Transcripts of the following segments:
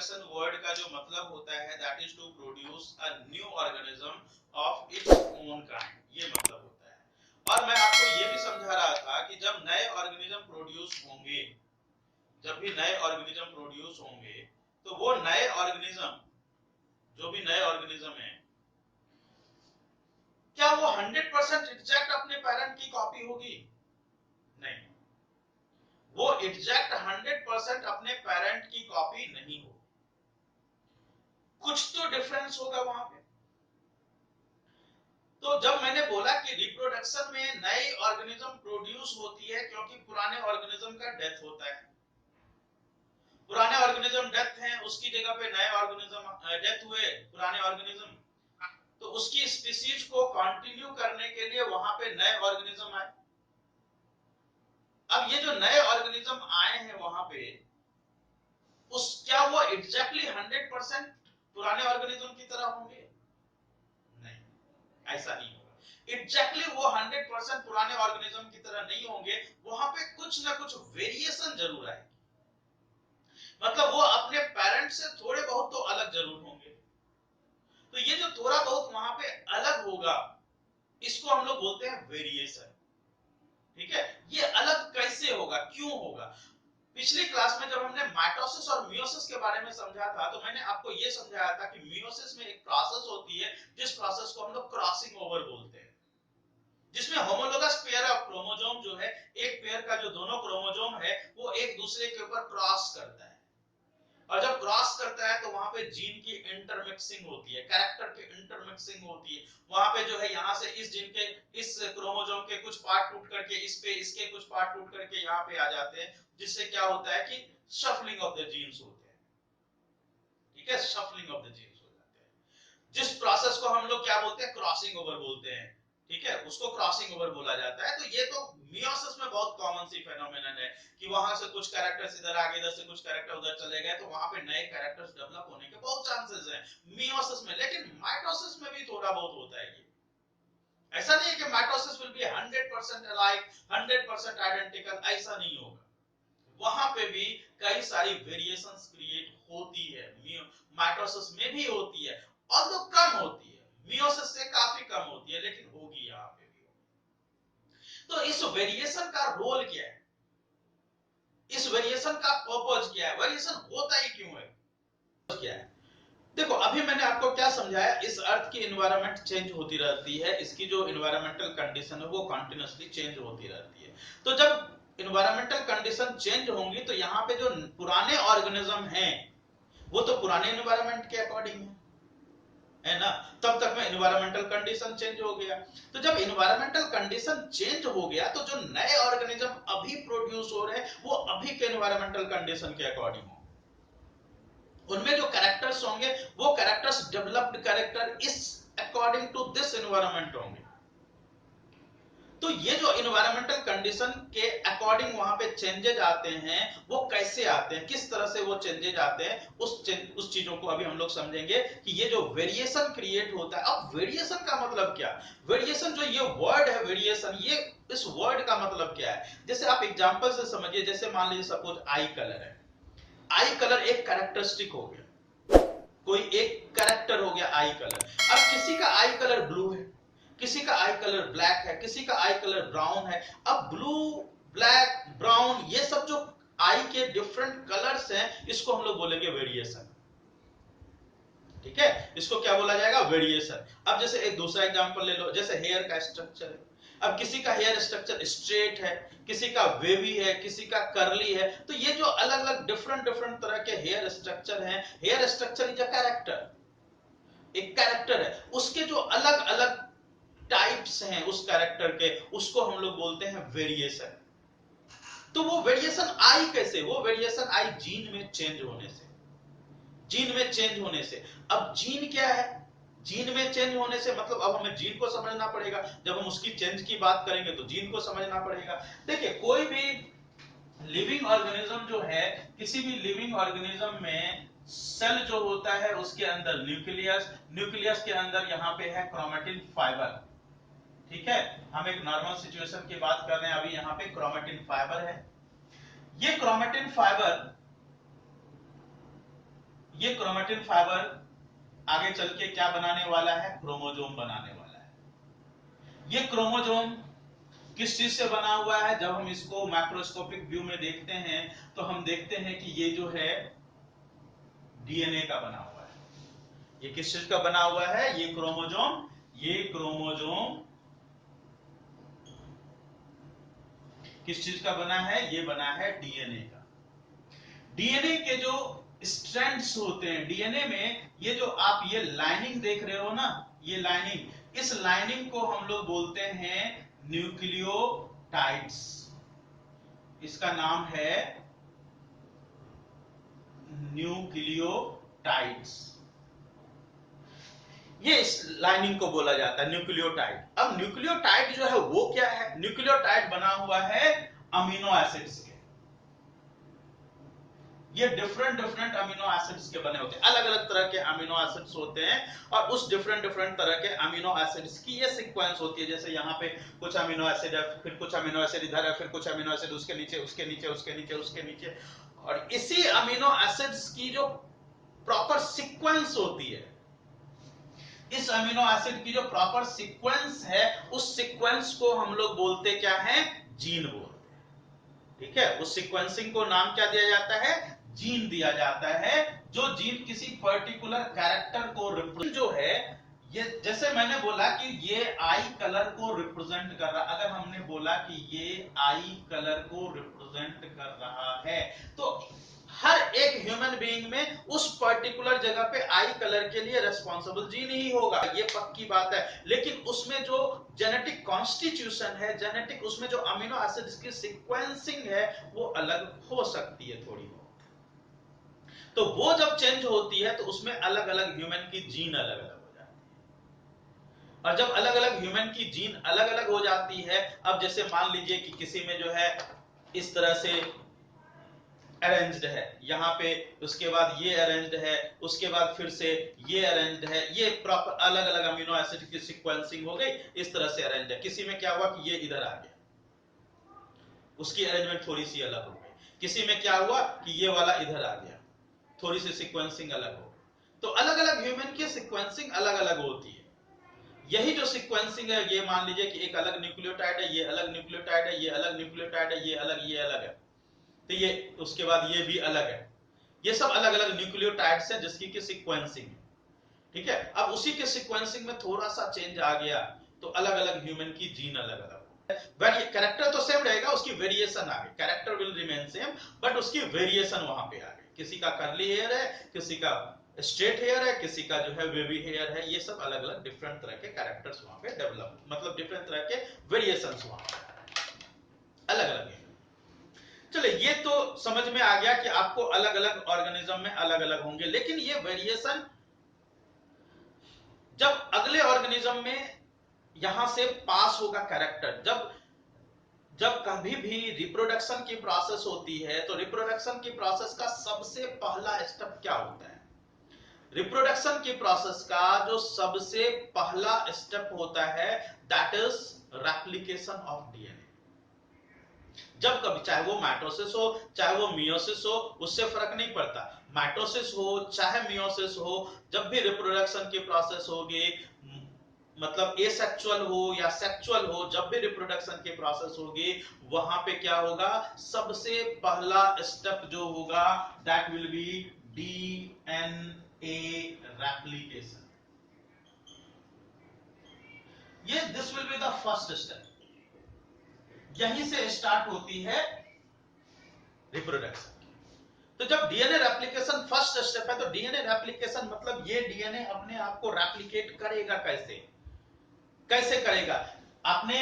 Reproduction word का जो मतलब होता है that is to produce a new organism of its own kind, ये मतलब होता है। और मैं आपको ये भी समझा रहा था कि जब नए ऑर्गेनिज्म प्रोड्यूस होंगे, जब भी नए ऑर्गेनिज्म प्रोड्यूस होंगे तो वो नए ऑर्गेनिज्म, जो भी नए ऑर्गेनिज्म है, क्या वो 100% एग्जैक्ट अपने पेरेंट की कॉपी होगी? नहीं, वो एग्जैक्ट 100% अपने पेरेंट की कॉपी नहीं होगी, कुछ तो डिफरेंस होगा वहां पे। तो जब मैंने बोला कि रिप्रोडक्शन में नई ऑर्गेनिज्म प्रोड्यूस होती है क्योंकि पुराने ऑर्गेनिज्म का डेथ होता है, पुराने ऑर्गेनिज्म डेथ हैं, उसकी जगह पे नए ऑर्गेनिज्म डेथ हुए, पुराने ऑर्गेनिज्म, तो उसकी स्पीशीज को कंटिन्यू करने के लिए वहां पे नए ऑर्गेनिज्म आए। अब ये जो नए ऑर्गेनिज्म आए हैं वहां पे, उस क्या वो एग्जैक्टली 100% पुराने ऑर्गेनिज्म की तरह होंगे? नहीं, ऐसा नहीं होगा। एग्जैक्टली वो 100% पुराने ऑर्गेनिज्म की तरह नहीं होंगे, वहां पे कुछ ना कुछ वेरिएशन जरूर आएगी, मतलब वो अपने पेरेंट से थोड़े बहुत तो अलग जरूर होंगे। तो ये जो थोड़ा बहुत वहां पे अलग होगा, इसको हम लोग बोलते हैं वेरिएशन। ठीक है, ये अलग कैसे होगा, क्यों होगा? पिछली क्लास में जब हमने माइटोसिस और मियोसिस के बारे में समझा था तो मैंने आपको यह समझाया था कि मियोसिस में एक प्रोसेस होती है जिस प्रोसेस को हम लोग क्रॉसिंग ओवर बोलते हैं, जिसमें होमोलोगस पेयर ऑफ क्रोमोसोम जो है, एक पेयर का जो दोनों क्रोमोसोम है वो एक दूसरे के ऊपर क्रॉस करता है, और जब क्रॉस करता है तो वहां पे जीन की इंटरमिक्सिंग होती है, कैरेक्टर की इंटरमिक्सिंग होती है। वहां पे जो है यहाँ से इस जीन के, इस क्रोमोसोम के कुछ पार्ट टूट करके इस पे, इसके कुछ पार्ट टूट करके यहाँ पे आ जाते हैं, जिससे क्या होता है कि शफलिंग ऑफ द जीन्स होते हैं। ठीक है, शफलिंग ऑफ द जीन्स हो जाते हैं, जिस प्रोसेस को हम लोग क्या बोलते हैं, क्रॉसिंग ओवर बोलते हैं। ठीक है, उसको क्रॉसिंग ओवर बोला जाता है। तो ये तो मियोसिस में बहुत कॉमन सी फेनोमेनन है कि वहां से कुछ कैरेक्टर्स इधर आ गए, इधर से कुछ कैरेक्टर उधर चले गए, तो वहां पे नए कैरेक्टर्स डेवलप होने के बहुत चांसेस हैं मियोसिस में। लेकिन माइटोसिस में भी थोड़ा बहुत होता है ये, ऐसा नहीं है कि mitosis will be 100% alike, 100% identical, ऐसा नहीं होगा। वहां पे भी कई सारी वेरिएशंस क्रिएट होती है, माइटोसिस में भी होती है, और तो कम होती है, मियोसिस से काफी कम होती है, लेकिन होगी यहाँ पे भी। तो इस वेरिएशन का रोल क्या है, इस वेरिएशन का पर्पस क्या है, वेरिएशन होता ही क्यों है, क्या है? देखो, अभी मैंने आपको क्या समझाया, इस अर्थ की एनवायरनमेंट चेंज होती रहती है, इसकी जो एनवायरमेंटल कंडीशन है वो कंटिन्यूअसली चेंज होती रहती है। तो जब एनवायरमेंटल कंडीशन चेंज होंगी तो यहाँ पे जो पुराने ऑर्गेनिज्म हैं वो तो पुराने एनवायरमेंट के अकॉर्डिंग है ना, तब तक में एनवायरमेंटल कंडीशन चेंज हो गया। तो जब एनवायरमेंटल कंडीशन चेंज हो गया तो जो नए ऑर्गेनिज्म अभी प्रोड्यूस हो रहे हैं वो अभी के एनवायरमेंटल कंडीशन के अकॉर्डिंग हो, उनमें जो कैरेक्टर्स होंगे वो कैरेक्टर्स डेवलप्ड कैरेक्टर इस अकॉर्डिंग टू दिस एनवायरनमेंट होंगे। तो ये जो एनवायरमेंटल कंडीशन के अकॉर्डिंग वहां पे चेंजेज आते हैं, वो कैसे आते हैं, किस तरह से वो चेंजेज आते हैं, उस चीजों को अभी हम लोग समझेंगे कि ये जो वेरिएशन क्रिएट होता है। अब वेरिएशन का मतलब क्या, वेरिएशन जो ये वर्ड है वेरिएशन, ये इस वर्ड का मतलब क्या है? जैसे आप एग्जांपल से समझिए, जैसे मान लीजिए सपोज आई कलर है, आई कलर एक कैरेक्टरिस्टिक हो गया, कोई एक कैरेक्टर हो गया आई कलर। अब किसी का आई कलर ब्लू है, किसी का आई कलर ब्लैक है, किसी का आई कलर ब्राउन है। अब ब्लू, ब्लैक, ब्राउन, ये सब जो आई के डिफरेंट कलर्स हैं, इसको हम लोग बोलेंगे वेरिएशन। ठीक है, इसको क्या बोला जाएगा, वेरिएशन। अब जैसे एक दूसरा एग्जांपल ले लो, जैसे हेयर का स्ट्रक्चर है। अब किसी का हेयर स्ट्रक्चर स्ट्रेट है, किसी का वेवी है, किसी का कर्ली है। तो ये जो अलग अलग डिफरेंट डिफरेंट तरह के हेयर स्ट्रक्चर हैं, hair structure is a character, एक कैरेक्टर है, उसके जो अलग अलग टाइप्स हैं उस कैरेक्टर के, उसको हम लोग बोलते हैं वेरिएशन। तो वो वेरिएशन आई कैसे, वो वेरिएशन आई जीन में चेंज होने से, जीन में चेंज होने से। अब जीन क्या है, जीन में चेंज होने से मतलब अब हमें जीन को समझना पड़ेगा, जब हम उसकी चेंज की बात करेंगे तो जीन को समझना पड़ेगा। देखिए, कोई भी लिविंग ऑर्गेनिज्म जो है, किसी भी लिविंग ऑर्गेनिज्म में सेल जो होता है उसके अंदर न्यूक्लियस, न्यूक्लियस के अंदर यहाँ पे है क्रोमेटिन फाइबर। ठीक है, हम एक नॉर्मल सिचुएशन की बात कर रहे हैं, अभी यहाँ पे क्रोमेटिन फाइबर है। ये क्रोमेटिन फाइबर, ये क्रोमेटिन फाइबर आगे चल के क्या बनाने वाला है, क्रोमोजोम बनाने वाला है। ये क्रोमोजोम किस चीज से बना हुआ है, जब हम इसको मैक्रोस्कोपिक व्यू में देखते हैं तो हम देखते हैं कि ये जो है डीएनए का बना हुआ है। ये किस चीज का बना हुआ है, ये क्रोमोजोम किस चीज का बना है, ये बना है डीएनए का। डीएनए के जो स्ट्रैंड्स होते हैं, डीएनए में ये जो आप ये लाइनिंग देख रहे हो ना, ये लाइनिंग, इस लाइनिंग को हम लोग बोलते हैं न्यूक्लियोटाइड्स। इसका नाम है न्यूक्लियोटाइड्स। ये इस लाइनिंग को बोला जाता है न्यूक्लियोटाइड। अब न्यूक्लियोटाइड जो है वो क्या है, न्यूक्लियोटाइड बना हुआ है अमीनो एसिड्स के। ये डिफरेंट अमीनो एसिड्स के बने होते हैं, अलग अलग तरह के अमीनो एसिड्स होते हैं, और उस डिफरेंट तरह के अमीनो एसिड्स की ये सीक्वेंस होती है। जैसे यहाँ पे कुछ अमीनो एसिड है, फिर कुछ अमीनो एसिड इधर है, फिर कुछ अमीनो एसिड उसके नीचे उसके नीचे उसके नीचे उसके नीचे, और इसी अमीनो एसिड्स की जो प्रॉपर सीक्वेंस होती है, इस अमीनो एसिड की जो प्रॉपर सीक्वेंस है, उस सीक्वेंस को हम लोग बोलते क्या है, जीन बोलते हैं। ठीक है, उस सीक्वेंसिंग को नाम क्या दिया जाता है, जीन दिया जाता है। जो जीन किसी पर्टिकुलर कैरेक्टर को रिप्रेजेंट जो है, ये जैसे मैंने बोला कि ये आई कलर को रिप्रेजेंट कर रहा, अगर हमने बोला कि ये आई कलर को रिप्रेजेंट कर रहा है, तो हर एक ह्यूमन बीइंग में उस पर्टिकुलर जगह पे आई कलर के लिए रेस्पॉन्सिबल जीन ही होगा, ये पक्की बात है। लेकिन उसमें जो जेनेटिक कॉन्स्टिट्यूशन है, जेनेटिक उसमें जो अमीनो एसिड्स की सीक्वेंसिंग है, वो अलग हो सकती है थोड़ी बहुत। तो वो जब चेंज होती है तो उसमें अलग अलग ह्यूमन की जीन अलग अलग हो जाती है। और जब अलग अलग ह्यूमन की जीन अलग अलग हो जाती है, अब जैसे मान लीजिए कि किसी में जो है इस तरह से अरेंज्ड है, यहाँ पे उसके बाद ये अरेंज्ड है, उसके बाद फिर से ये अरेंज्ड है, ये प्रॉपर अलग अलग अमीनो एसिड की सीक्वेंसिंग हो गई, इस तरह से अरेंज्ड है। किसी में क्या हुआ कि ये इधर आ गया, उसकी अरेंजमेंट थोड़ी सी अलग हो गई। किसी में क्या हुआ कि ये वाला इधर आ गया, थोड़ी सी सीक्वेंसिंग अलग हो गई। तो अलग अलग ह्यूमन की सीक्वेंसिंग अलग अलग होती है। यही जो सीक्वेंसिंग है, ये मान लीजिए कि एक अलग न्यूक्लियोटाइड है, ये अलग न्यूक्लियोटाइड है, ये अलग न्यूक्लियोटाइड है, ये अलग है, तो ये उसके बाद ये भी अलग है। ये सब अलग अलग न्यूक्लियोटाइड्स है जिसकी की सीक्वेंसिंग है। ठीक है, अब उसी के सीक्वेंसिंग में थोड़ा सा चेंज आ गया तो अलग अलग ह्यूमन की जीन अलग अलग। कैरेक्टर तो सेम रहेगा, उसकी वेरिएशन आ गई, character will remain same, but उसकी वेरिएशन वहां पे आ गई। किसी का कर्ली हेयर है, किसी का स्ट्रेट हेयर है, किसी का जो है वेवी हेयर है, ये सब अलग अलग डिफरेंट तरह के कैरेक्टर्स वहां पे डेवलप, मतलब डिफरेंट तरह के वेरिएशंस वहां पे अलग अलग है। चलिए, ये तो समझ में आ गया कि आपको अलग अलग ऑर्गेनिज्म में अलग अलग होंगे, लेकिन ये वेरिएशन जब अगले ऑर्गेनिज्म में यहां से पास होगा कैरेक्टर, जब कभी भी रिप्रोडक्शन की प्रोसेस होती है, तो रिप्रोडक्शन की प्रोसेस का सबसे पहला स्टेप क्या होता है, रिप्रोडक्शन की प्रोसेस का जो सबसे पहला स्टेप होता है, that is replication of DNA. जब कभी, चाहे वो माइटोसिस हो चाहे वो मियोसिस हो, उससे फर्क नहीं पड़ता, माइटोसिस हो चाहे मियोसिस हो, जब भी रिप्रोडक्शन की प्रोसेस होगी, मतलब एसेक्सुअल हो या सेक्सुअल हो, जब भी रिप्रोडक्शन की प्रोसेस होगी, वहां पे क्या होगा, सबसे पहला स्टेप जो होगा, that will be DNA replication. ये this will be the first step. यहीं से स्टार्ट होती है रिप्रोडक्शन। तो जब डीएनए रेप्लिकेशन फर्स्ट स्टेप है, तो डीएनए रेप्लिकेशन मतलब ये डीएनए अपने आप को रेप्लिकेट करेगा, कैसे करेगा। आपने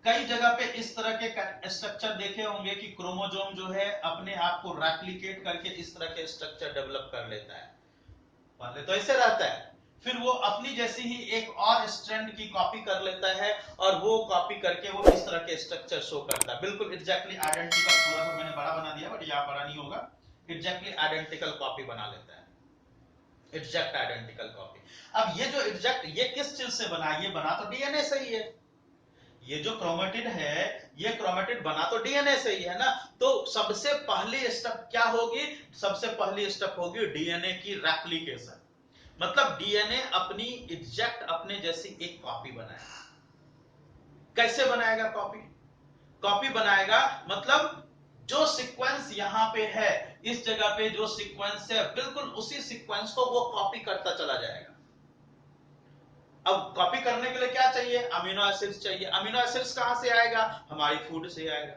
कई जगह पे इस तरह के स्ट्रक्चर देखे होंगे कि क्रोमोसोम जो है अपने आप को रेप्लिकेट करके इस तरह के स्ट्रक्चर डेवलप कर लेता है। पहले तो ऐसे रहता है, फिर वो अपनी जैसी ही एक और स्ट्रैंड की कॉपी कर लेता है, और वो कॉपी करके वो इस तरह के स्ट्रक्चर शो करता है, बिल्कुल एग्जैक्टली आइडेंटिकल। थोड़ा सा मैंने बड़ा बना दिया, बट यहाँ बड़ा नहीं होगा, एग्जैक्टली आइडेंटिकल कॉपी बना लेता है, एग्जैक्ट आइडेंटिकल कॉपी। अब ये जो एग्जैक्ट, ये किस चीज से बना, ये बना तो डीएनए से ही है। ये जो क्रोमेटिड है, ये क्रोमेटिड बना तो डीएनए से ही है ना, तो सबसे पहली स्टेप क्या होगी? सबसे पहली स्टेप होगी डीएनए की रेप्लिकेशन। मतलब डीएनए अपनी एग्जैक्ट अपने जैसी एक कॉपी बनाएगा। कैसे बनाएगा कॉपी? कॉपी बनाएगा मतलब जो सीक्वेंस यहां पे है, इस जगह पे जो सीक्वेंस है, बिल्कुल उसी सीक्वेंस को वो कॉपी करता चला जाएगा। अब कॉपी करने के लिए क्या चाहिए? अमीनो एसिड्स चाहिए। अमीनो एसिड्स कहां से आएगा? हमारी फूड से आएगा।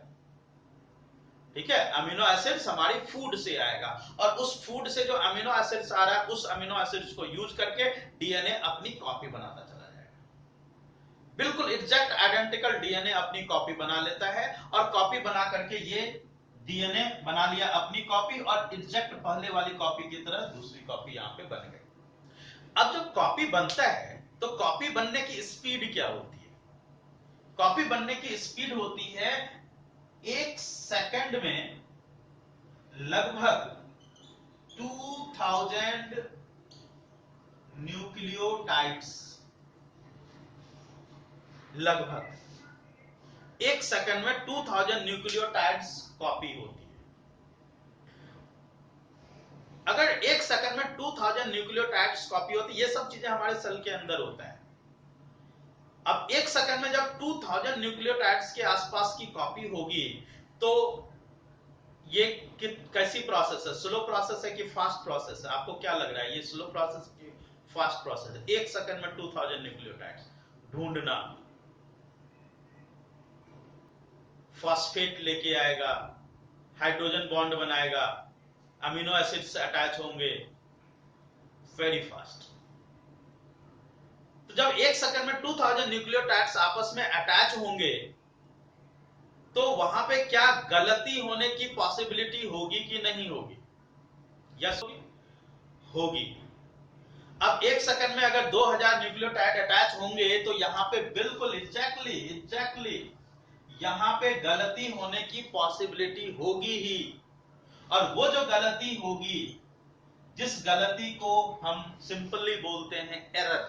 ठीक है, अमीनो एसिड्स हमारी फूड से आएगा, और उस फूड से जो अमीनो एसिड्स आ रहा है, उस अमीनो एसिड्स को यूज करके डीएनए अपनी कॉपी बनाता चला जाएगा। बिल्कुल एग्जैक्ट आइडेंटिकल डीएनए अपनी कॉपी बना लेता है, और कॉपी बना करके ये डीएनए बना लिया अपनी कॉपी, और एग्जैक्ट पहले वाली कॉपी की तरह दूसरी कॉपी यहां पे बन गई। अब जब कॉपी बनता है तो कॉपी बनने की स्पीड क्या होती है? कॉपी बनने की स्पीड होती है 1 सेकंड में लगभग 2000 न्यूक्लियोटाइड्स। लगभग 1 सेकंड में 2000 न्यूक्लियोटाइड्स कॉपी होती है। अगर 1 सेकंड में 2000 न्यूक्लियोटाइड्स कॉपी होती, ये सब चीजें हमारे सेल के अंदर होता है। अब 1 सेकंड में जब 2000 न्यूक्लियोटाइड्स के आसपास की कॉपी होगी, तो ये कैसी प्रोसेस है? स्लो प्रोसेस है कि फास्ट प्रोसेस है? आपको क्या लग रहा है, ये स्लो प्रोसेस की फास्ट प्रोसेस है? 1 सेकंड में 2000 न्यूक्लियोटाइड्स ढूंढना, फॉस्फेट लेके आएगा, हाइड्रोजन बॉन्ड बनाएगा, अमीनो एसिड से अटैच होंगे, वेरी फास्ट। तो जब 1 सेकंड में 2000 न्यूक्लियोटाइड्स आपस में अटैच होंगे, तो वहां पे क्या गलती होने की पॉसिबिलिटी होगी कि नहीं होगी? यस होगी। अब 1 सेकंड में अगर 2000 न्यूक्लियोटाइड अटैच होंगे, तो यहां पे बिल्कुल एग्जैक्टली यहां पे गलती होने की पॉसिबिलिटी होगी ही। और वो जो गलती होगी, जिस गलती को हम सिंपली बोलते हैं एरर,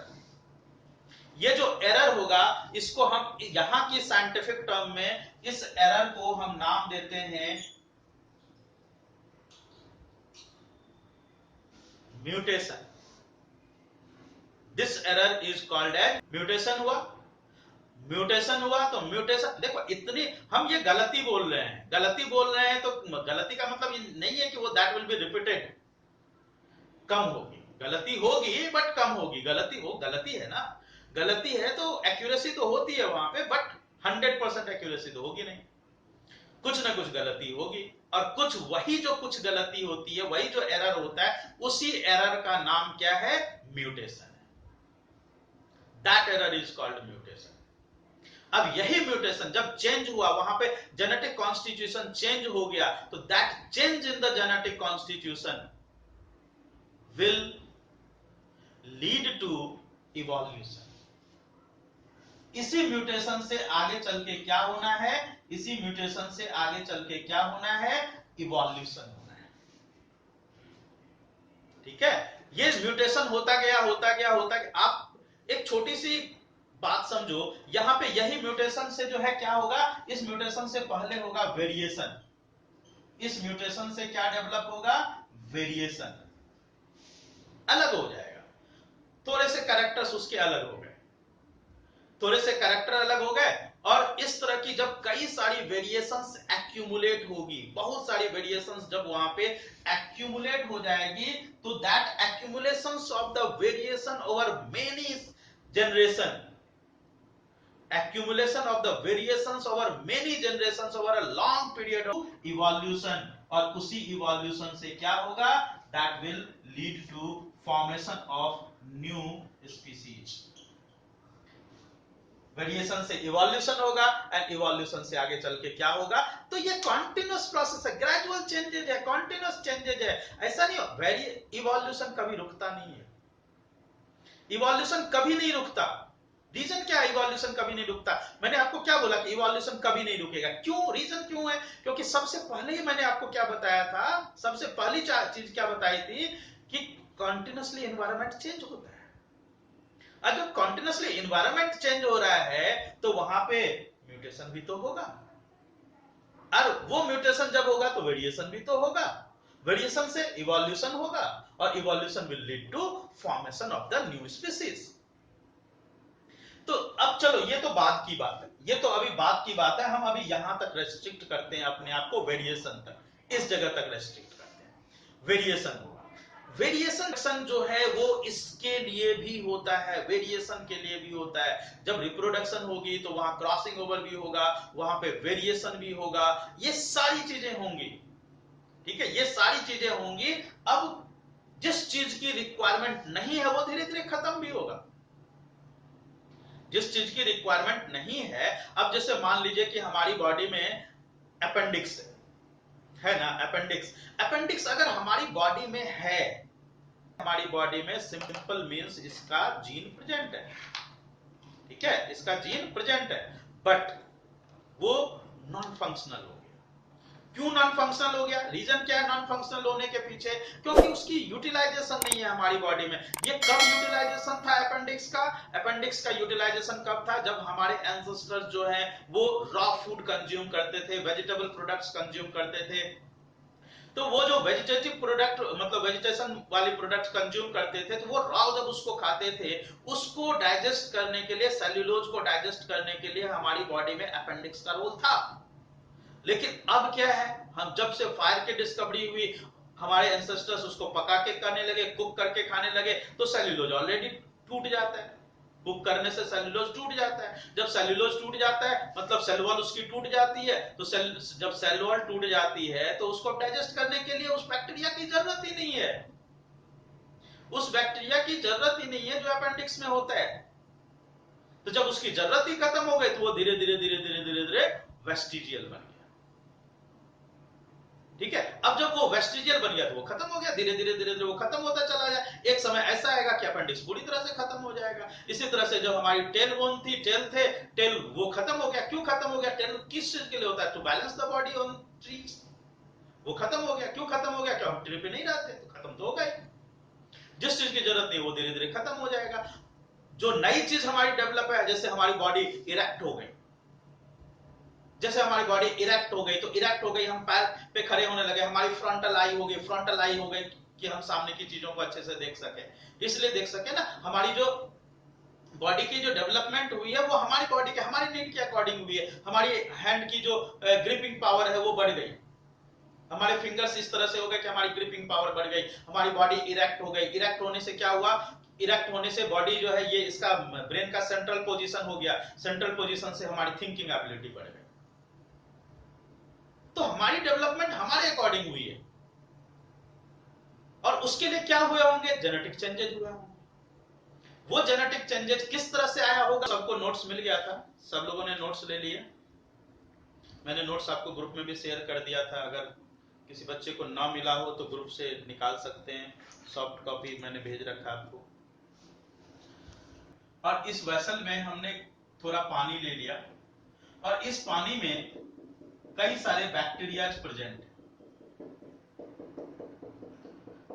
ये जो एरर होगा, इसको हम यहां की साइंटिफिक टर्म में, इस एरर को हम नाम देते हैं mutation. This error is called as mutation. Mutation हुआ तो म्यूटेशन, देखो इतनी हम ये गलती बोल रहे हैं, तो गलती का मतलब ये नहीं है कि वो दैट विल बी रिपीटेड। कम होगी, गलती होगी बट कम होगी। गलती है ना, गलती है तो एक्यूरेसी तो होती है वहां पे, बट 100% एक्यूरेसी तो होगी नहीं। कुछ ना कुछ गलती होगी, और वही जो कुछ गलती होती है, वही जो एरर होता है, उसी एरर का नाम क्या है? म्यूटेशन है। That error is called mutation. अब यही म्यूटेशन जब चेंज हुआ, वहां पे जेनेटिक कॉन्स्टिट्यूशन चेंज हो गया, तो that change in the genetic constitution will lead to evolution. इसी म्यूटेशन से आगे चल के क्या होना है? इसी म्यूटेशन से आगे चल के क्या होना है? इवोल्यूशन होना है। ठीक है, ये म्यूटेशन होता गया। आप एक छोटी सी बात समझो, यहां पे यही म्यूटेशन से जो है क्या होगा? इस म्यूटेशन से पहले होगा वेरिएशन। इस म्यूटेशन से क्या डेवलप होगा? वेरिएशन। अलग हो जाएगा, थोड़े से कैरेक्टर्स उसके अलग हो गए, और इस तरह की जब कई सारी वेरिएशंस एक्यूमुलेट होगी, बहुत सारी वेरिएशंस जब वहां पे एक्यूमुलेट हो जाएगी, तो that एक्यूमुलेशंस of the variation over many generation, accumulation of the variations over many generations over a long period of evolution, और उसी evolution से क्या होगा? that will lead to formation of new species। Variation से evolution होगा, and evolution से आगे चल के क्या होगा? तो ये कॉन्टिन्यूअस प्रोसेस है, ग्रेजुअल चेंजेज है, कॉन्टिन्यूअस चेंजेज है। ऐसा नहीं, इवोल्यूशन कभी रुकता नहीं है, इवोल्यूशन कभी नहीं रुकता। रीजन क्या है इवोल्यूशन कभी नहीं रुकता? मैंने आपको क्या बोला कि इवोल्यूशन कभी नहीं रुकेगा। क्यों? रीजन क्यों है? क्योंकि सबसे पहले ही मैंने आपको क्या बताया था, सबसे पहली चीज क्या बताई थी कि कॉन्टिन्यूअसली एनवायरनमेंट चेंज होता है। अगर कॉन्टिन्यूअसली एनवायरनमेंट चेंज हो रहा है, तो वहां पे म्यूटेशन भी तो होगा, और वो म्यूटेशन जब होगा तो वेरिएशन भी तो होगा, वेरिएशन से इवोल्यूशन होगा, और evolution will lead to formation of the new species. तो अब चलो, ये तो बाद की बात है, ये तो अभी बात की बात है, हम अभी यहां तक रेस्ट्रिक्ट करते हैं अपने आप को, वेरिएशन तक, इस जगह तक रेस्ट्रिक्ट करते हैं। वेरिएशन होगा, वेरिएशन जो है वो इसके लिए भी होता है, वेरिएशन के लिए भी होता है। जब रिप्रोडक्शन होगी तो वहां क्रॉसिंग ओवर भी होगा, वहां पे वेरिएशन भी होगा, ये सारी चीजें होंगी, ठीक है, ये सारी चीजें होंगी। अब जिस चीज की रिक्वायरमेंट नहीं है वो धीरे धीरे खत्म भी होगा, जिस चीज की रिक्वायरमेंट नहीं है। अब जैसे मान लीजिए कि हमारी बॉडी में अपेंडिक्स है ना, अपेंडिक्स अगर हमारी बॉडी में है, हमारी बॉडी में सिंपल मींस इसका जीन प्रेजेंट है, ठीक है, इसका जीन प्रेजेंट है, बट वो नॉन फंक्शनल हो गया। क्यों नॉन फंक्शनल हो गया? रीजन क्या है नॉन फंक्शनल होने के पीछे? क्योंकि उसकी यूटिलाइजेशन नहीं है हमारी बॉडी में। ये कब यूटिलाइजेशन था अपेंडिक्स का? अपेंडिक्स का यूटिलाइजेशन कब था? जब हमारे एंसेस्टर्स जो है वो रॉ फूड कंज्यूम करते थे, वेजिटेबल प्रोडक्ट्स कंज्यूम करते थे। तो वो जो वेजिटेटिव प्रोडक्ट, मतलब वेजिटेशन वाली प्रोडक्ट्स कंज्यूम करते थे, तो वो रॉ जब उसको खाते थे, उसको डाइजेस्ट करने के लिए, सेल्यूलोज को डाइजेस्ट करने के लिए हमारी बॉडी में अपेंडिक्स का रोल था। लेकिन अब क्या है, हम जब से फायर की डिस्कवरी हुई, हमारे एंसेस्टर्स उसको पका के करने लगे, कुक करके खाने लगे, तो सेल्यूलोज ऑलरेडी टूट जाता है, कुक करने से सेल्यूलोज टूट जाता है। जब सेल्यूलोज टूट जाता है मतलब सेल वॉल उसकी टूट जाती है, तो जब सेल वॉल टूट जाती है तो उसको डाइजेस्ट करने के लिए उस बैक्टीरिया की जरूरत ही नहीं है, उस बैक्टीरिया की जरूरत ही नहीं है जो अपेंडिक्स में होता है। तो जब उसकी जरूरत ही खत्म हो गई तो वो धीरे धीरे धीरे धीरे धीरे धीरे वेस्टिजियल बन गया, ठीक है। अब जब वो वेस्टिजियल बन गया तो वो खत्म हो गया, धीरे धीरे धीरे धीरे वो खत्म होता चला जाए। एक समय ऐसा आएगा कि अपेंडिक्स पूरी तरह से खत्म हो जाएगा। इसी तरह से जब हमारी टेल बोन थी, टेल थे, टेल वो खत्म हो गया। क्यों खत्म हो गया? टेल किस चीज के लिए होता है? To balance the body on trees. वो खत्म हो गया। क्यों खत्म हो गया? क्यों हम ट्री पे नहीं रहते, तो खत्म तो हो गए। जिस चीज की जरूरत नहीं वो धीरे धीरे खत्म हो जाएगा। जो नई चीज हमारी डेवलप है, जैसे हमारी बॉडी इरेक्ट हो गई, जैसे हमारी बॉडी इरेक्ट हो गई, तो इरेक्ट हो गई, हम पैर पे खड़े होने लगे, हमारी फ्रंटल आई हो गई, फ्रंटल आई हो गई कि हम सामने की चीजों को अच्छे से देख सके। इसलिए देख सके ना, हमारी जो बॉडी की जो डेवलपमेंट हुई है वो हमारी बॉडी के, हमारी नीड के अकॉर्डिंग हुई है। हमारी हैंड की जो ग्रिपिंग पावर है वो बढ़ गई, हमारे फिंगर्स इस तरह से हो गए कि हमारी ग्रिपिंग पावर बढ़ गई, हमारी बॉडी इरेक्ट हो गई। इरेक्ट होने से क्या हुआ? इरेक्ट होने से बॉडी जो है ये इसका ब्रेन का सेंट्रल पोजीशन हो गया, सेंट्रल पोजीशन से हमारी थिंकिंग एबिलिटी बढ़ गई। तो हमारी डेवलपमेंट हमारे अकॉर्डिंग हुई है, और उसके लिए क्या हुए होंगे? जेनेटिक चेंजेस हुए होंगे। वो जेनेटिक चेंजेस किस तरह से आया होगा? सबको नोट्स मिल गया था, सब लोगों ने नोट्स ले लिए। मैंने नोट्स आपको ग्रुप में भी शेयर कर दिया था, अगर किसी बच्चे को ना मिला हो तो ग्रुप से निकाल सकते हैं, सॉफ्ट कॉपी मैंने भेज रखा आपको। और इस वेसल में हमने थोड़ा पानी ले लिया, और इस पानी में कई सारे बैक्टीरियाज प्रेजेंट है,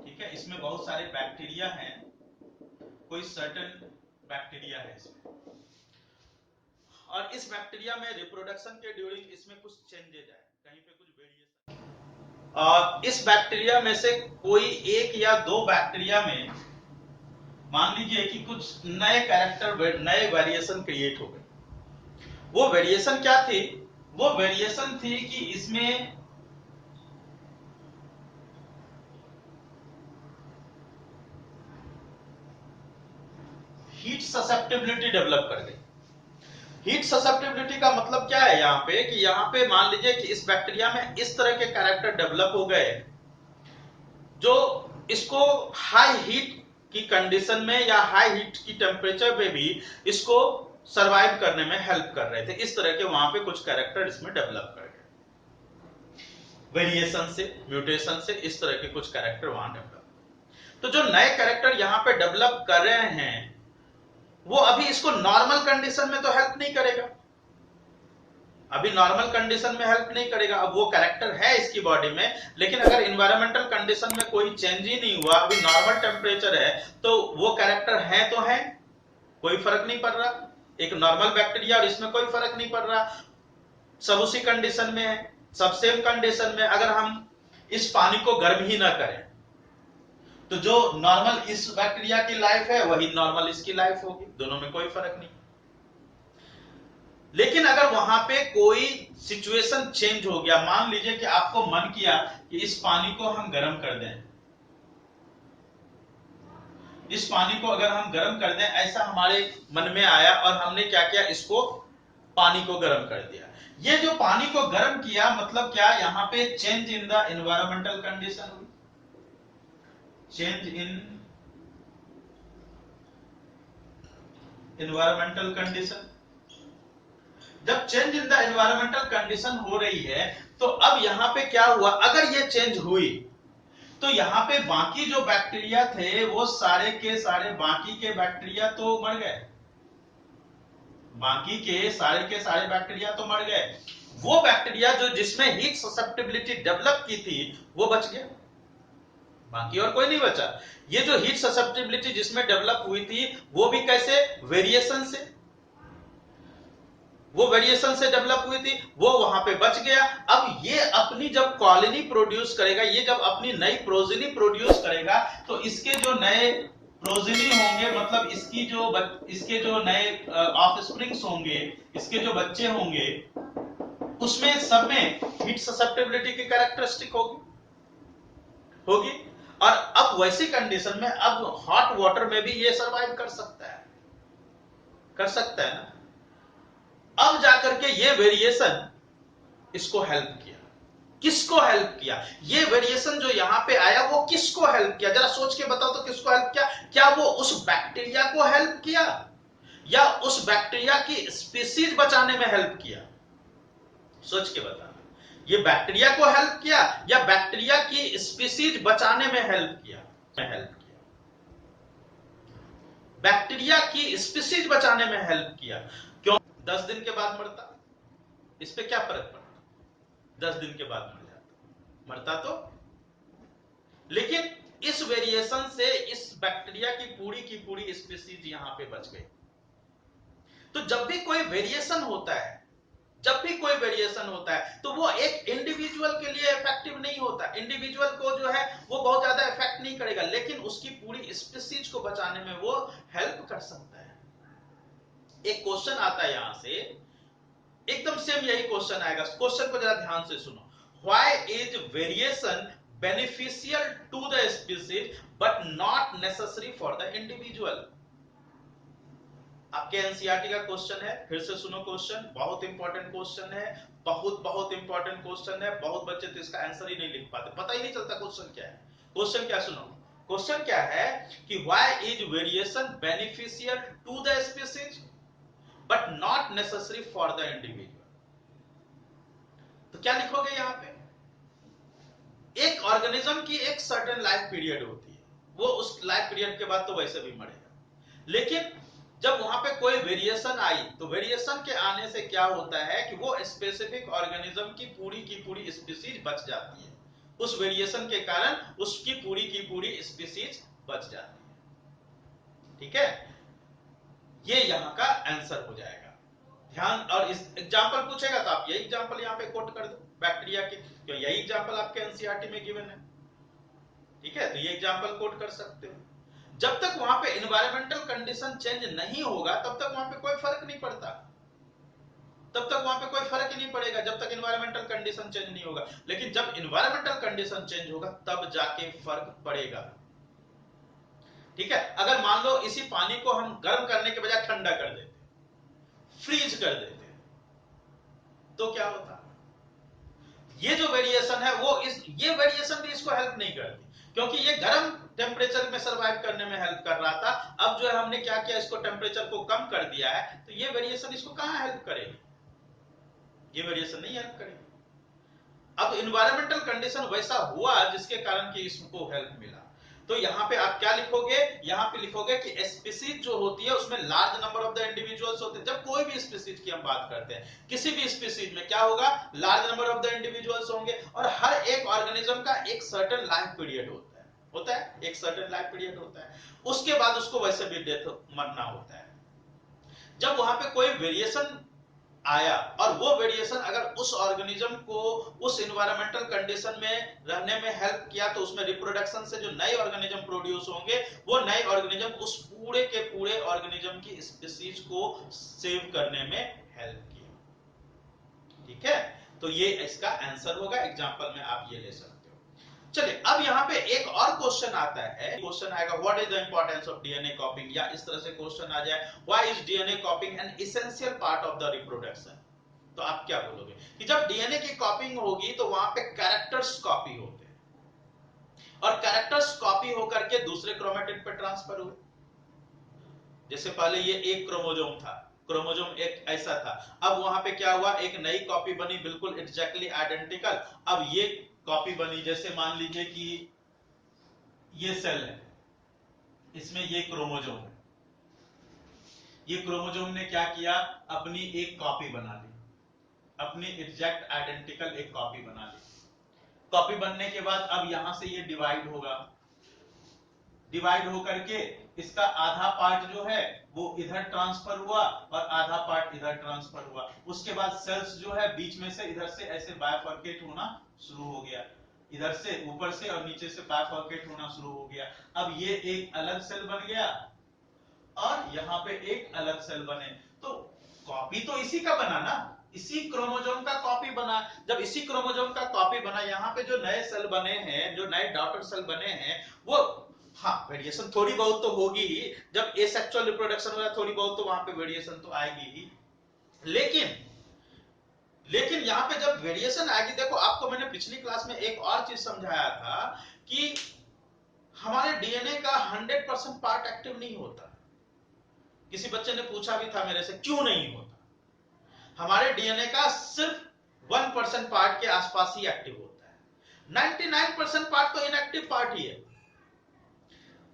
ठीक है। इसमें बहुत सारे बैक्टीरिया हैं, कोई सर्टेन बैक्टीरिया है इसमें, और इस बैक्टीरिया में रिप्रोडक्शन के ड्यूरिंग इसमें कुछ चेंजेज आए, कहीं पे कुछ वेरिएशन। और इस बैक्टीरिया में से कोई एक या दो बैक्टीरिया में मान लीजिए कि कुछ नए कैरेक्टर, नए वेरिएशन क्रिएट हो गए। वो वेरिएशन क्या थी? वो वेरिएशन थी कि इसमें हीट ससेप्टिबिलिटी डेवलप कर गई। हीट ससेप्टिबिलिटी का मतलब क्या है यहां पे? कि यहां पे मान लीजिए कि इस बैक्टीरिया में इस तरह के कैरेक्टर डेवलप हो गए जो इसको हाई हीट की कंडीशन में या हाई हीट की टेम्परेचर पे भी इसको सरवाइव करने में हेल्प कर रहे थे। इस तरह के वहां पे कुछ कैरेक्टर इसमें डेवलप कर गए, वेरिएशन से, म्यूटेशन से, इस तरह के कुछ कैरेक्टर वहां डेवलप। तो जो नए कैरेक्टर यहां पे डेवलप कर रहे हैं वो अभी इसको नॉर्मल कंडीशन में तो हेल्प नहीं करेगा, अभी नॉर्मल कंडीशन में हेल्प नहीं करेगा। अब वो कैरेक्टर है इसकी बॉडी में, लेकिन अगर एनवायरमेंटल कंडीशन में कोई चेंज ही नहीं हुआ, अभी नॉर्मल टेम्परेचर है, तो वो कैरेक्टर है तो है, कोई फर्क नहीं पड़ रहा। एक नॉर्मल बैक्टीरिया और इसमें कोई फर्क नहीं पड़ रहा, सब उसी कंडीशन में है, सब सेम कंडीशन में। अगर हम इस पानी को गर्म ही ना करें तो जो नॉर्मल इस बैक्टीरिया की लाइफ है वही नॉर्मल इसकी लाइफ होगी, दोनों में कोई फर्क नहीं। लेकिन अगर वहां पे कोई सिचुएशन चेंज हो गया, मान लीजिए कि आपको मन किया कि इस पानी को हम गर्म कर दें, इस पानी को अगर हम गर्म कर दें, ऐसा हमारे मन में आया और हमने क्या किया, इसको पानी को गर्म कर दिया। ये जो पानी को गर्म किया मतलब क्या, यहां पे change in the environmental condition हुई, चेंज इन एनवायरमेंटल कंडीशन। जब change in the environmental condition हो रही है तो अब यहां पे क्या हुआ, अगर ये चेंज हुई तो यहां पे बाकी जो बैक्टीरिया थे वो सारे के सारे बाकी के बैक्टीरिया तो मर गए, बाकी के सारे बैक्टीरिया तो मर गए। वो बैक्टीरिया जो जिसमें हीट ससेप्टिबिलिटी डेवलप की थी वो बच गया, बाकी और कोई नहीं बचा। ये जो हीट ससेप्टिबिलिटी जिसमें डेवलप हुई थी वो भी कैसे, वेरिएशन से, वो वेरिएशन से डेवलप हुई थी, वो वहां पे बच गया। अब ये अपनी जब कॉलोनी प्रोड्यूस करेगा, ये जब अपनी नई प्रोजेनी प्रोड्यूस करेगा तो इसके जो नए प्रोजेनी होंगे, मतलब इसके जो नए ऑफस्प्रिंग्स होंगे, इसके जो बच्चे होंगे, उसमें सब में हीट ससेप्टिबिलिटी की कैरेक्टरिस्टिक होगी। और अब वैसी कंडीशन में अब हॉट वाटर में भी ये सरवाइव कर सकता है ना। अब जाकर के ये वेरिएशन इसको हेल्प किया, किसको हेल्प किया, ये वेरिएशन जो यहां पे आया वो किसको हेल्प किया, जरा सोच के बताओ तो किसको हेल्प किया। क्या वो उस बैक्टीरिया को हेल्प किया या उस बैक्टीरिया की स्पीसीज बचाने में हेल्प किया, सोच के बताना। ये बैक्टीरिया को हेल्प किया या बैक्टीरिया की स्पीसीज बचाने में हेल्प किया, बैक्टीरिया की स्पीसीज बचाने में हेल्प किया। क्यों 10 दिन के बाद मरता, इस पे क्या फर्क पड़ता, 10 दिन के बाद मरता तो। लेकिन इस वेरिएशन से इस बैक्टीरिया की पूरी स्पीसीज यहां पे बच गई। तो जब भी कोई वेरिएशन होता है, तो वो एक इंडिविजुअल के लिए इफेक्टिव नहीं होता, इंडिविजुअल को जो है वो बहुत ज्यादा इफेक्ट नहीं करेगा, लेकिन उसकी पूरी स्पीसीज को बचाने में वो हेल्प कर सकता है। एक क्वेश्चन आता है यहां से, एकदम सेम यही क्वेश्चन आएगा, क्वेश्चन को जरा ध्यान से सुनो। Why is variation beneficial to the species but not necessary for the individual. आपके एनसीईआरटी का क्वेश्चन है, फिर से सुनो क्वेश्चन, बहुत इंपॉर्टेंट क्वेश्चन है, बहुत इंपॉर्टेंट क्वेश्चन है। बहुत बच्चे तो इसका आंसर ही नहीं लिख पाते, पता ही नहीं चलता क्वेश्चन क्या है। क्वेश्चन क्या, सुनो क्वेश्चन क्या है कि why is variation beneficial to the species but not necessary for the individual. तो क्या लिखोगे यहां पे, एक ऑर्गेनिज्म की एक सर्टेन लाइफ पीरियड होती है, वो उस लाइफ पीरियड के बाद तो वैसे भी मरेगा, लेकिन जब वहां पे कोई वेरिएशन आई तो वेरिएशन के आने से क्या होता है कि वो स्पेसिफिक ऑर्गेनिज्म की पूरी स्पीसीज बच जाती है, उस वेरिएशन के कारण उसकी पूरी स्पीसीज बच जाती है। ठीक है, ये यहां का आंसर हो जाएगा। ध्यान, और इस एग्जांपल पूछेगा तो आप यही एग्जांपल यहां पे कोट कर दो बैक्टीरिया के, क्यों यही एग्जांपल आपके एनसीईआरटी में गिवन है। ठीक है, तो ये एग्जांपल कोट कर सकते हो। जब तक वहां पे एनवायरमेंटल कंडीशन चेंज नहीं होगा तब तक वहां पे कोई फर्क नहीं पड़ता, तब तक वहां पे कोई फर्क ही नहीं पड़ेगा जब तक एनवायरमेंटल कंडीशन चेंज नहीं होगा। लेकिन जब एनवायरमेंटल कंडीशन चेंज होगा तब जाके फर्क पड़ेगा। ठीक है, अगर मान लो इसी पानी को हम गर्म करने के बजाय ठंडा कर देते, फ्रीज कर देते, तो क्या होता, ये जो वेरिएशन है वो ये वेरिएशन भी इसको हेल्प नहीं करती, क्योंकि ये गर्म टेम्परेचर में सरवाइव करने में हेल्प कर रहा था। अब जो है हमने क्या किया, इसको टेम्परेचर को कम कर दिया है, तो ये वेरिएशन इसको कहां हेल्प करेगी, ये वेरिएशन नहीं हेल्प करेगी। अब एनवायरमेंटल कंडीशन वैसा हुआ जिसके कारण कि इसको हेल्प मिला। तो यहां पे आप क्या लिखोगे, यहां पे लिखोगे कि स्पीसीज जो होती है उसमें large number of the individuals होते हैं। जब कोई भी स्पीसीज की हम बात करते हैं, किसी भी स्पीसीज में क्या होगा, large number of the individuals होंगे, और हर एक ऑर्गेनिज्म का एक सर्टेन लाइफ पीरियड होता है, एक सर्टेन लाइफ पीरियड होता है, उसके बाद उसको वैसे भी डेथ मरना होता है। जब वहां पे कोई वेरिएशन आया और वो वेरिएशन अगर उस ऑर्गेनिज्म को उस इन्वायरमेंटल कंडीशन में रहने में हेल्प किया तो उसमें रिप्रोडक्शन से जो नए ऑर्गेनिज्म प्रोड्यूस होंगे वो नए ऑर्गेनिज्म उस पूरे के पूरे ऑर्गेनिज्म की स्पीसीज को सेव करने में हेल्प किया। ठीक है, तो ये इसका आंसर होगा, एग्जांपल में आप ये ले सकते हो। चलिए अब यहाँ पे एक और क्वेश्चन आता है, क्वेश्चन आएगा what is the importance of DNA कॉपिंग, या इस तरह से क्वेश्चन आ जाए why is DNA कॉपिंग an essential part of the reproduction. तो आप क्या बोलोगे कि जब डीएनए की कॉपिंग होगी तो वहां पे कैरेक्टर्स कॉपी होते हैं और कैरेक्टर्स कॉपी होकर के दूसरे क्रोमेटिड पे ट्रांसफर हुए। जैसे पहले ये एक क्रोमोजोम था, क्रोमोजोम एक ऐसा था, अब वहां पे क्या हुआ, एक नई कॉपी बनी बिल्कुल एग्जैक्टली आइडेंटिकल। अब ये कॉपी बनी, जैसे मान लीजिए कि ये सेल है, इसमें ये क्रोमोजोम है, ये क्रोमोजोम ने क्या किया, अपनी एक कॉपी बना ली, अपनी एग्जैक्ट आइडेंटिकल एक कॉपी बना ली। कॉपी बनने के बाद अब यहां से ये डिवाइड होगा, डिवाइड होकर के इसका आधा पार्ट जो है वो इधर ट्रांसफर हुआ और आधा पार्ट इधर ट्रांसफर हुआ। उसके बाद सेल्स जो है बीच में से इधर से ऐसे बायफर्केट होना शुरू हो गया, इधर से ऊपर से और नीचे से बायफर्केट होना शुरू हो गया। अब ये एक अलग सेल बन गया और यहाँ पे एक अलग सेल बने, तो कॉपी तो इसी का बना ना, इसी क्रोमोजोम का कॉपी बना। जब इसी क्रोमोजोम का कॉपी बना, यहाँ पे जो नए सेल बने हैं, जो नए डॉटर सेल बने हैं, वो हाँ वेरिएशन थोड़ी बहुत तो होगी ही, जब एसेक्सुअल रिप्रोडक्शन हो रहा है थोड़ी बहुत तो वहां पे वेरिएशन तो आएगी ही, लेकिन यहाँ पे जब वेरिएशन आएगी, देखो आपको मैंने पिछली क्लास में एक और चीज समझाया था कि हमारे डीएनए का 100% पार्ट एक्टिव नहीं होता। किसी बच्चे ने पूछा भी था मेरे से क्यों नहीं होता, हमारे डीएनए का सिर्फ 1% पार्ट के आसपास ही एक्टिव होता है, 99% पार्ट तो इनएक्टिव पार्ट ही है।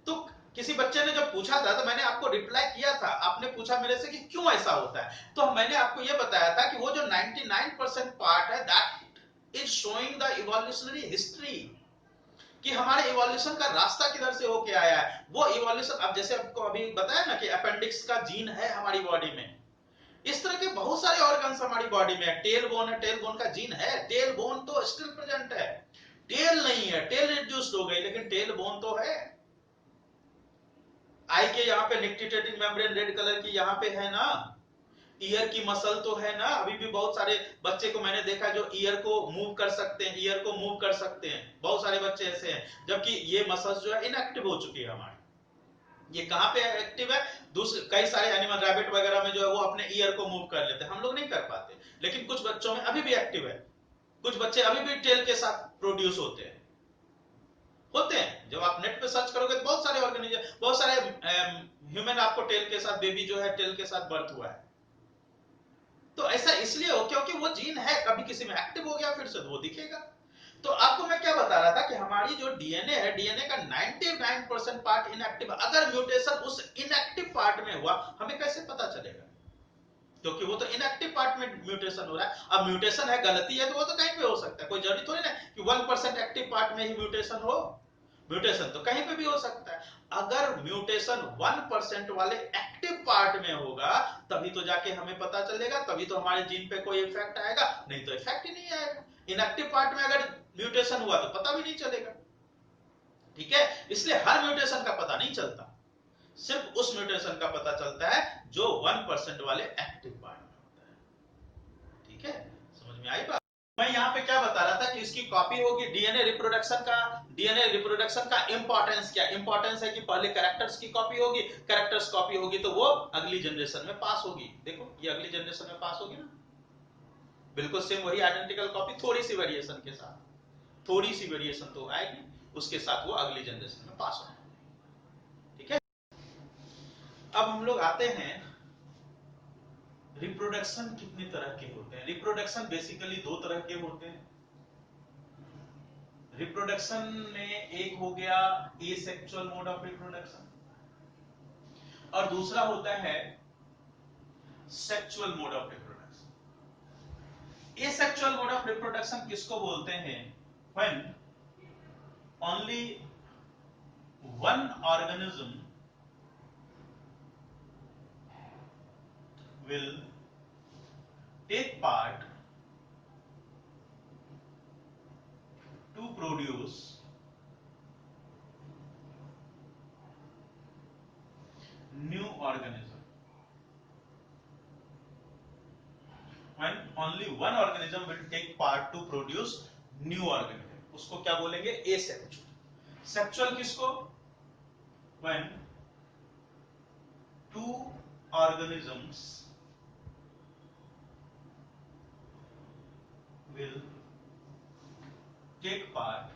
तो किसी बच्चे ने जब पूछा था तो मैंने आपको रिप्लाई किया था, आपने पूछा मेरे से कि क्यों ऐसा होता है, तो मैंने आपको यह बताया था कि वो जो 99% पार्ट है that is showing the evolutionary history, कि हमारे इवोल्यूशन का रास्ता किधर से होके आया है। वो इवोल्यूशन, अब जैसे आपको अभी बताया ना कि अपेंडिक्स का जीन है हमारी बॉडी में, इस तरह के बहुत सारे ऑर्गन्स हमारी बॉडी में है। टेल बोन है, टेल बोन का जीन है, टेल बोन तो स्टिल प्रेजेंट है, टेल नहीं है, टेल रिड्यूस्ड हो गई लेकिन टेल बोन तो है। आई के यहाँ पे निक्टिटेटिंग मेम्ब्रेन रेड कलर की यहाँ पे है ना, ईयर की मसल तो है ना, अभी भी बहुत सारे बच्चे को मैंने देखा जो ईयर को मूव कर सकते हैं, ईयर को मूव कर सकते हैं, बहुत सारे बच्चे ऐसे हैं, जबकि ये मसल्स जो है इनएक्टिव हो चुकी है हमारी। ये कहाँ पे एक्टिव है, दूसरे कई सारे एनिमल, रैबिट वगैरह में जो है वो अपने ईयर को मूव कर लेते हैं, हम लोग नहीं कर पाते, लेकिन कुछ बच्चों में अभी भी एक्टिव है। कुछ बच्चे अभी भी टेल के साथ प्रोड्यूस होते हैं। जब आप नेट पे सर्च करोगे तो बहुत सारे ऑर्गेनिज्म, बहुत सारे ह्यूमन आपको टेल के साथ, बेबी जो है टेल के साथ बर्थ हुआ है। तो ऐसा इसलिए हो क्योंकि वो जीन है, कभी किसी में एक्टिव हो गया फिर से वो दिखेगा। तो आपको मैं क्या बता रहा था कि हमारी जो डीएनए है, डीएनए का 99% पार्ट इनएक्टिव, अगर म्यूटेशन उस इनएक्टिव पार्ट में हुआ हमें कैसे पता चलेगा, क्योंकि वो तो इनएक्टिव पार्ट में म्यूटेशन हो रहा है। अब म्यूटेशन है, गलती है, तो वो तो कहीं पे हो सकता है, कोई जरूरी थोड़ी ना कि 1% एक्टिव पार्ट में ही म्यूटेशन हो, म्यूटेशन तो कहीं पे भी हो सकता है। अगर म्यूटेशन 1% वाले एक्टिव पार्ट में होगा तभी तो जाके हमें पता चलेगा, तभी तो हमारे जीन पे कोई इफेक्ट आएगा, नहीं तो इफेक्ट ही नहीं आएगा। इनएक्टिव पार्ट में अगर म्यूटेशन हुआ तो पता भी नहीं चलेगा। ठीक है, इसलिए हर म्यूटेशन का पता नहीं चलता, सिर्फ उस म्यूटेशन का पता चलता है जो 1% वाले एक्टिव पार्ट में होता है। ठीक है, समझ में आई बात। मैं यहाँ पे क्या बता रहा था कि इसकी कॉपी होगी, डीएनए रिप्रोडक्शन का इंपॉर्टेंस क्या, इंपॉर्टेंस है कि पहले कैरेक्टर्स की कॉपी होगी, कैरेक्टर्स कॉपी होगी तो वो अगली जनरेशन में पास होगी। देखो ये अगली जनरेशन में पास होगी ना, बिल्कुल सेम वही आइडेंटिकल कॉपी, थोड़ी सी वेरिएशन के साथ, थोड़ी सी वेरिएशन तो आएगी, उसके साथ वो अगली जनरेशन में पास होगी। ठीक है, अब हम लोग आते हैं रिप्रोडक्शन कितने तरह के होते हैं। रिप्रोडक्शन बेसिकली दो तरह के होते हैं। रिप्रोडक्शन में एक हो गया एसेक्सुअल मोड ऑफ रिप्रोडक्शन और दूसरा होता है sexual mode of reproduction. Asexual mode of reproduction किसको बोलते हैं, when only one organism will take part to produce new organism. When only one organism will take part to produce new organism, उसको क्या बोलेंगे? asexual. Sexual किसको? When two organisms will take part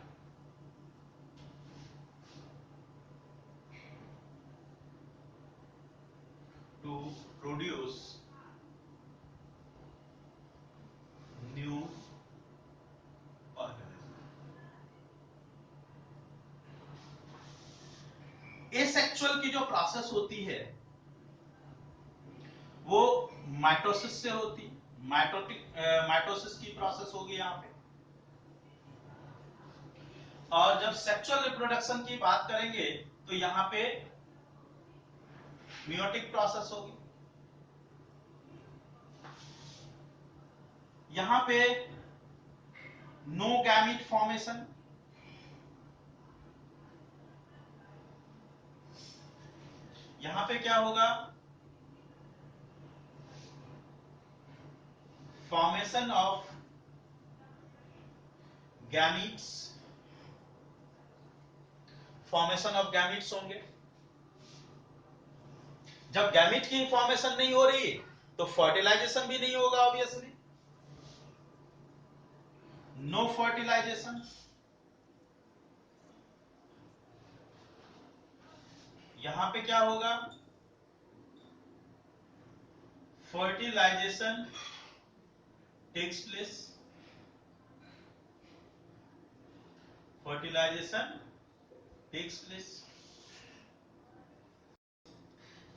to produce new organism. Asexual की जो process होती है वो mitosis से होती, माइटोसिस की प्रोसेस होगी यहां पे। और जब सेक्सुअल रिप्रोडक्शन की बात करेंगे तो यहां पे मियोटिक प्रोसेस होगी। यहां पे नो गैमीट फॉर्मेशन, यहां पे क्या होगा? Formation of gametes, formation of gametes होंगे। जब गैमीट की फॉर्मेशन नहीं हो रही तो फर्टिलाइजेशन भी नहीं होगा ऑब्वियसली, नो फर्टिलाइजेशन। यहां पे क्या होगा? Fertilisation takes place, fertilisation takes place.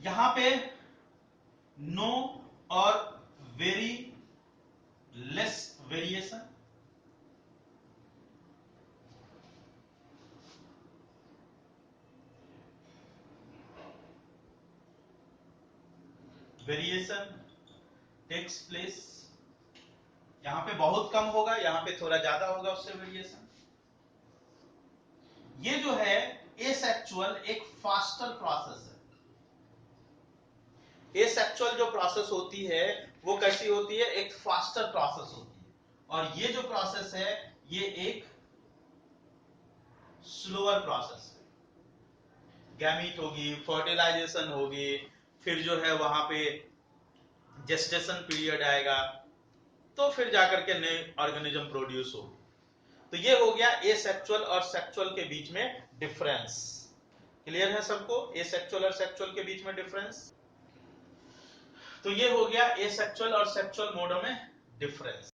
यहां पे no or very less variation, variation takes place. यहां पे बहुत कम होगा, यहां पे थोड़ा ज्यादा होगा उससे वेरिएशन। ये जो है एसेक्सुअल एक फास्टर प्रोसेस है। एसेक्सुअल जो प्रोसेस होती है वो कैसी होती है? एक फास्टर प्रोसेस होती है। और ये जो प्रोसेस है ये एक स्लोअर प्रोसेस है। गैमीट होगी, फर्टिलाइजेशन होगी, फिर जो है वहां पे जेस्टेशन पीरियड आएगा, तो फिर जाकर के नए ऑर्गेनिज्म प्रोड्यूस होगी। तो ये हो गया एसेक्सुअल और सेक्सुअल के बीच में डिफरेंस। क्लियर है सबको एसेक्सुअल और सेक्सुअल के बीच में डिफरेंस? तो ये हो गया एसेक्सुअल और सेक्सुअल मोडों में डिफरेंस।